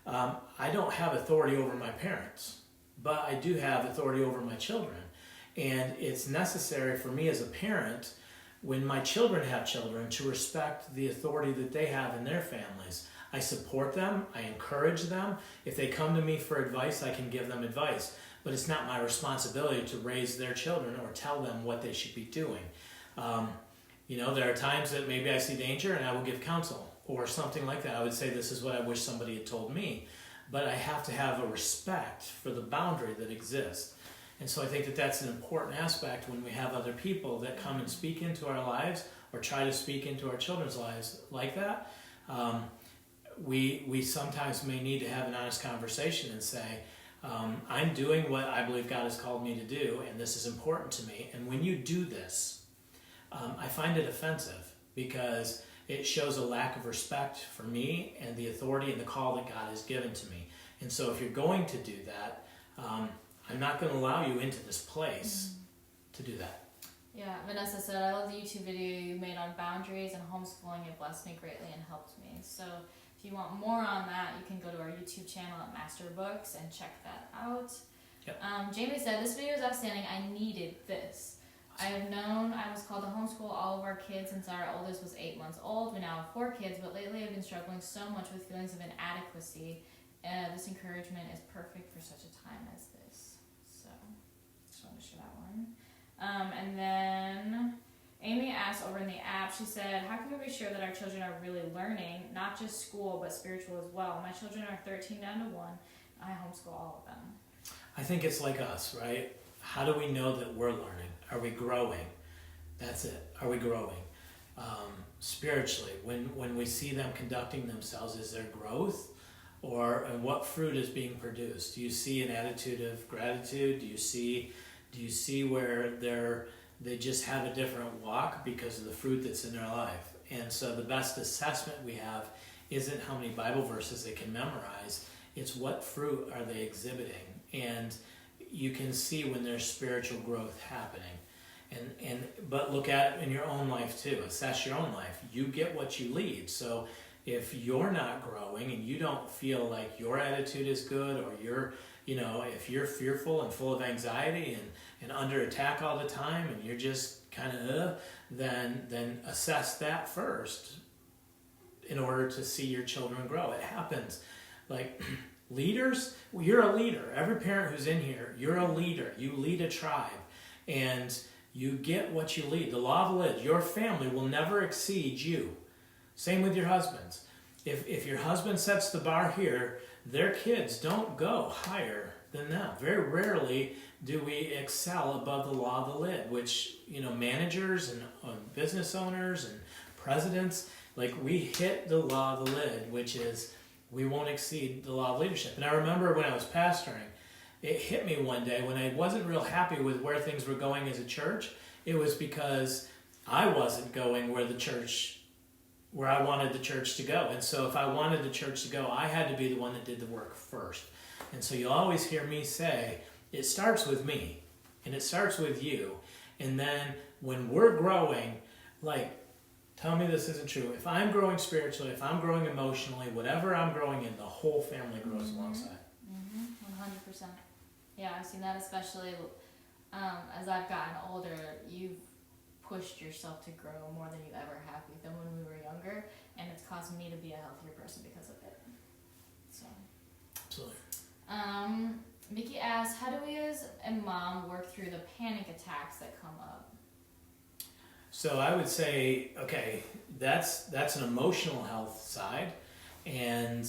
I don't have authority over my parents, but I do have authority over my children. And it's necessary for me as a parent, when my children have children, to respect the authority that they have in their families. I support them, I encourage them. If they come to me for advice, I can give them advice. But it's not my responsibility to raise their children or tell them what they should be doing. There are times that maybe I see danger and I will give counsel or something like that. I would say, this is what I wish somebody had told me. But I have to have a respect for the boundary that exists. And so I think that that's an important aspect when we have other people that come and speak into our lives or try to speak into our children's lives like that. We sometimes may need to have an honest conversation and say, I'm doing what I believe God has called me to do, and this is important to me. And when you do this, I find it offensive because it shows a lack of respect for me and the authority and the call that God has given to me. And so if you're going to do that, I'm not going to allow you into this place to do that. Yeah, Vanessa said, I love the YouTube video you made on boundaries and homeschooling. It blessed me greatly and helped me. So if you want more on that, you can go to our YouTube channel at Masterbooks and check that out. Yep. Jamie said, this video is outstanding. I needed this. I have known I was called to homeschool all of our kids since our oldest was 8 months old. We now have 4 kids, but lately I've been struggling so much with feelings of inadequacy. This encouragement is perfect for such a time as this. So, just wanted to share that one. And then Amy asked over in the app, she said, how can we be sure that our children are really learning, not just school, but spiritual as well? My children are 13 down to 1. I homeschool all of them. I think it's like us, right? How do we know that we're learning? Are we growing? That's it. Are we growing? Spiritually, when we see them conducting themselves, is there growth? And what fruit is being produced? Do you see an attitude of gratitude? Do you see where they just have a different walk because of the fruit that's in their life? And so the best assessment we have isn't how many Bible verses they can memorize. It's what fruit are they exhibiting. And you can see when there's spiritual growth happening. But look at it in your own life too. Assess your own life. You get what you lead. So if you're not growing and you don't feel like your attitude is good, or if you're fearful and full of anxiety and under attack all the time, and you're just kind of then assess that first in order to see your children grow. It happens. Like leaders, well, you're a leader. Every parent who's in here, you're a leader. You lead a tribe, and you get what you lead. The law of the lid, your family will never exceed you. Same with your husbands. If your husband sets the bar here, their kids don't go higher than them. Very rarely do we excel above the law of the lid, which, managers and business owners and presidents, like we hit the law of the lid, which is we won't exceed the law of leadership. And I remember when I was pastoring, it hit me one day when I wasn't real happy with where things were going as a church. It was because I wasn't going where I wanted the church to go. And so if I wanted the church to go, I had to be the one that did the work first. And so you'll always hear me say, it starts with me, and it starts with you. And then when we're growing, tell me this isn't true. If I'm growing spiritually, if I'm growing emotionally, whatever I'm growing in, the whole family grows alongside. 100%. Yeah, I've seen that especially as I've gotten older. You've pushed yourself to grow more than you ever have than when we were younger, and it's caused me to be a healthier person because of it. So, absolutely. Vicky asks, how do we as a mom work through the panic attacks that come up? So I would say, okay, that's an emotional health side. And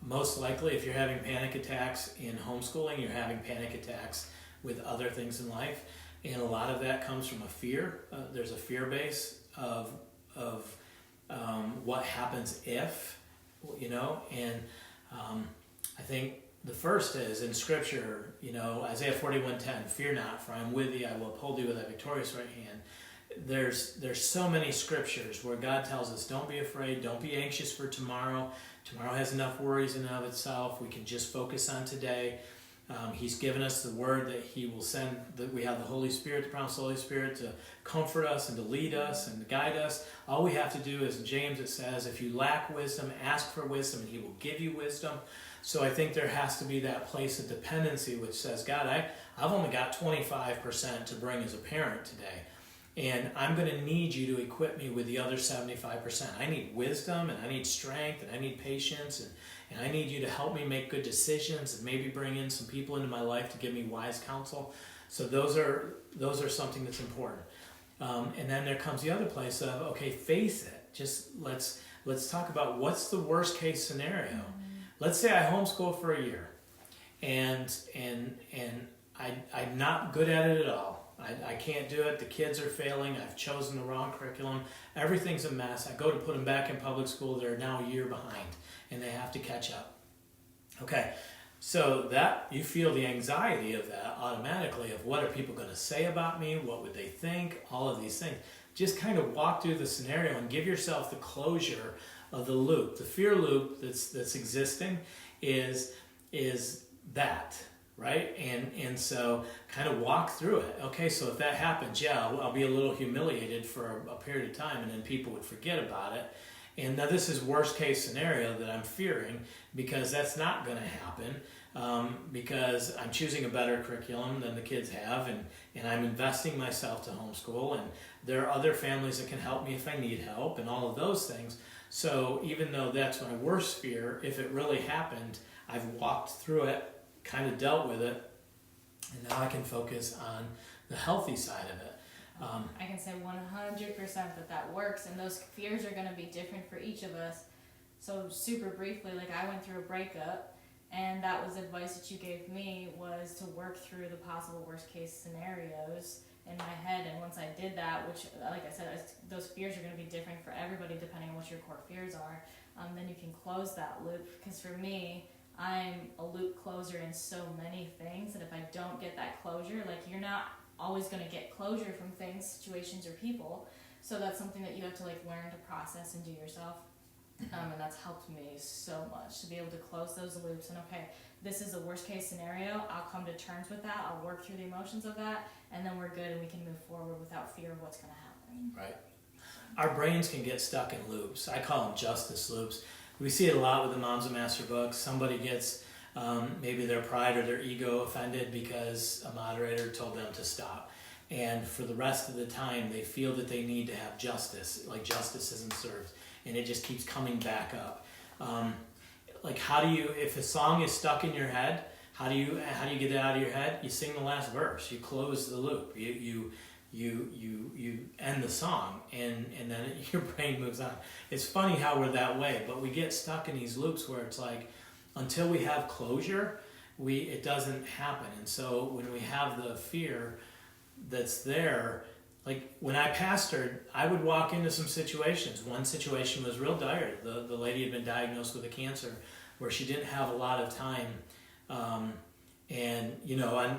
most likely, if you're having panic attacks in homeschooling, you're having panic attacks with other things in life. And a lot of that comes from a fear. There's a fear base of what happens if, and I think the first is in Scripture, Isaiah 41:10, fear not, for I am with thee, I will uphold thee with thy victorious right hand. There's so many scriptures where God tells us, don't be afraid, don't be anxious for tomorrow. Tomorrow has enough worries in and of itself. We can just focus on today. He's given us the word that he will send, that we have the Holy Spirit, the promise of the Holy Spirit to comfort us and to lead us and to guide us. All we have to do is, in James it says, if you lack wisdom, ask for wisdom and he will give you wisdom. So I think there has to be that place of dependency which says, God, I've only got 25% to bring as a parent today. And I'm going to need you to equip me with the other 75%. I need wisdom, and I need strength, and I need patience, and I need you to help me make good decisions, and maybe bring in some people into my life to give me wise counsel. So those are something that's important. And then there comes the other place of, okay, face it. Just let's talk about what's the worst case scenario. Mm-hmm. Let's say I homeschool for a year, and I'm not good at it at all. I can't do it. The kids are failing. I've chosen the wrong curriculum. Everything's a mess. I go to put them back in public school. They're now a year behind, and they have to catch up. Okay, so that you feel the anxiety of that automatically, of what are people going to say about me? What would they think? All of these things. just kind of walk through the scenario and give yourself the closure of the loop. The fear loop that's existing is that, right? And so kind of walk through it. Okay, so if that happens, yeah, I'll be a little humiliated for a period of time, and then people would forget about it. And now this is worst case scenario that I'm fearing, because that's not going to happen, because I'm choosing a better curriculum than the kids have, and I'm investing myself to homeschool, and there are other families that can help me if I need help, and all of those things. So even though that's my worst fear, if it really happened, I've walked through it, kind of dealt with it, and now I can focus on the healthy side of it. I can say 100% that works, and those fears are going to be different for each of us. So super briefly, like I went through a breakup, and that was advice that you gave me, was to work through the possible worst case scenarios in my head. And once I did that, which like I said, those fears are going to be different for everybody depending on what your core fears are, then you can close that loop. Because for me, I'm a loop closer in so many things that if I don't get that closure, like you're not always going to get closure from things, situations, or people. So that's something that you have to like learn to process and do yourself. And that's helped me so much to be able to close those loops and okay, this is the worst case scenario. I'll come to terms with that. I'll work through the emotions of that, and then we're good and we can move forward without fear of what's going to happen. Right. Our brains can get stuck in loops. I call them justice loops. We see it a lot with the moms of masterbooks. Somebody gets maybe their pride or their ego offended because a moderator told them to stop. And for the rest of the time, they feel that they need to have justice, like justice isn't served. And it just keeps coming back up. Like how do you, if a song is stuck in your head, how do you get it out of your head? You sing the last verse. You close the loop. You end the song, and then your brain moves on. It's funny how we're that way, but we get stuck in these loops where it's like, until we have closure, it doesn't happen. And so when we have the fear that's there, like when I pastored, I would walk into some situations. One situation was real dire. The lady had been diagnosed with a cancer where she didn't have a lot of time,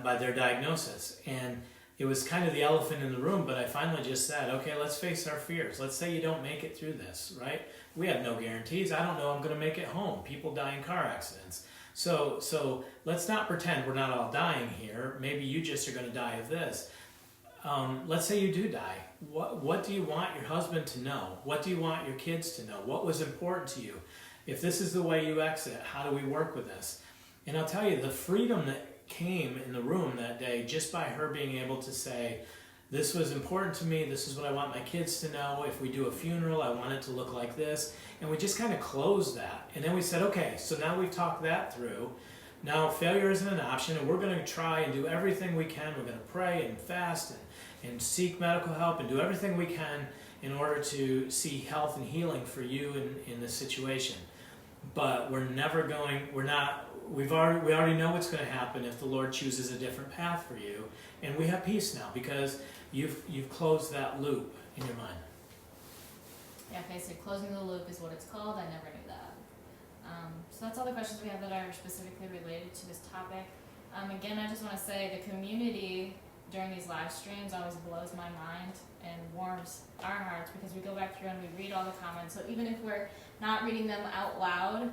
by their diagnosis. And it was kind of the elephant in the room, but I finally just said, okay, let's face our fears. Let's say you don't make it through this, right? We have no guarantees. I don't know I'm going to make it home. People die in car accidents. So let's not pretend we're not all dying here. Maybe you just are going to die of this. Let's say you do die. What do you want your husband to know? What do you want your kids to know? What was important to you? If this is the way you exit, how do we work with this? And I'll tell you, the freedom that came in the room that day just by her being able to say, this was important to me, this is what I want my kids to know, if we do a funeral, I want it to look like this, and we just kind of closed that. And then we said, okay, so now we've talked that through. Now failure isn't an option, and we're going to try and do everything we can. We're going to pray and fast and seek medical help and do everything we can in order to see health and healing for you in this situation. But we already know what's going to happen if the Lord chooses a different path for you, and we have peace now because you've closed that loop in your mind. Yeah, basically closing the loop is what it's called. I never knew that. So that's all the questions we have that are specifically related to this topic. Again, I just want to say the community during these live streams always blows my mind and warms our hearts because we go back through and we read all the comments. So even if we're not reading them out loud,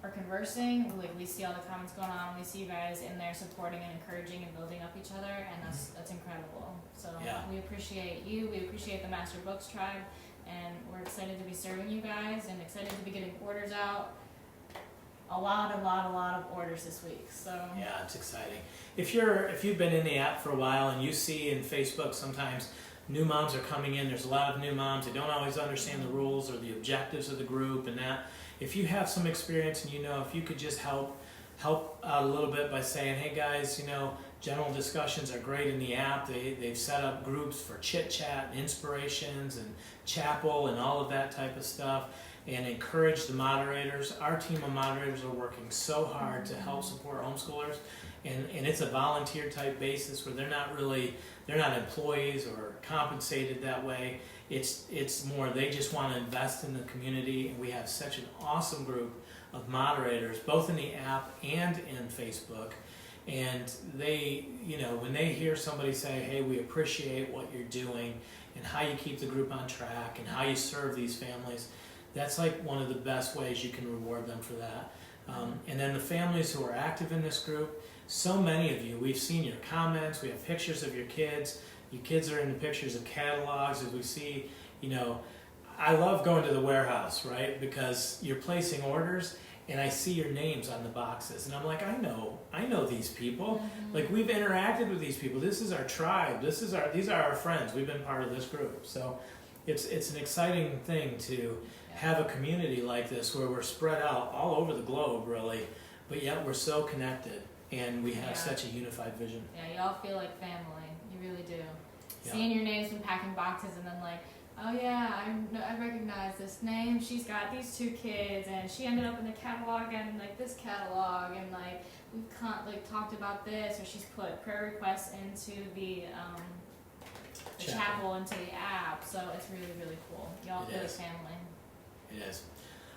or conversing, like we see all the comments going on, we see you guys in there supporting and encouraging and building up each other, and that's incredible. So yeah. We appreciate you, we appreciate the Master Books tribe, and we're excited to be serving you guys and excited to be getting orders out. A lot of orders this week. So yeah, it's exciting. If you've been in the app for a while and you see in Facebook sometimes new moms are coming in, there's a lot of new moms, they don't always understand the rules or the objectives of the group and that. If you have some experience and if you could just help out a little bit by saying, hey guys, general discussions are great in the app. They've set up groups for chit chat and inspirations and chapel and all of that type of stuff, and encourage the moderators. Our team of moderators are working so hard to help support homeschoolers, and it's a volunteer type basis where they're not employees or compensated that way. It's more they just want to invest in the community, and we have such an awesome group of moderators both in the app and in Facebook, And they, when they hear somebody say, hey, we appreciate what you're doing and how you keep the group on track and how you serve these families, that's like one of the best ways you can reward them for that. And then the families who are active in this group, so many of you, we've seen your comments, we have pictures of your kids are in the pictures of catalogs, as we see, I love going to the warehouse, right? Because you're placing orders and I see your names on the boxes and I'm like, I know these people. Like, we've interacted with these people. This is our tribe. These are our friends. We've been part of this group. So it's an exciting thing to have a community like this where we're spread out all over the globe, really, but yet we're so connected and we have such a unified vision. Yeah, y'all feel like family. You really do. Yeah. Seeing your names when packing boxes and then like, oh yeah, I recognize this name. She's got these 2 kids and she ended up in the catalog and like this catalog and like we've talked about this, or she's put prayer requests into the chapel into the app. So it's really, really cool. Y'all feel like family. It is.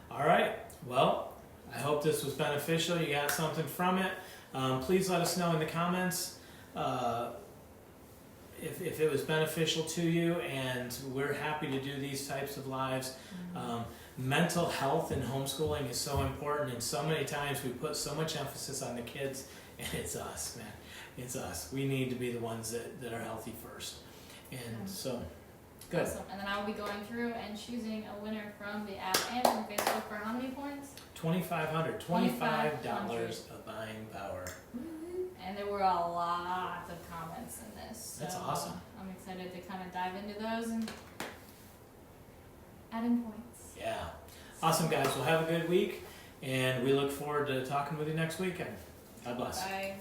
All right. Well, I hope this was beneficial. You got something from it. Please let us know in the comments if it was beneficial to you, and we're happy to do these types of lives. Mental health in homeschooling is so important, and so many times we put so much emphasis on the kids, and it's us, man. It's us. We need to be the ones that are healthy first. And so... Good. Awesome. And then I will be going through and choosing a winner from the app and from Facebook for how many points? $2,500 of buying power. And there were a lot of comments in this. So that's awesome. I'm excited to kind of dive into those and add in points. Yeah. Awesome, guys. Well, have a good week, and we look forward to talking with you next weekend. God bless. Bye.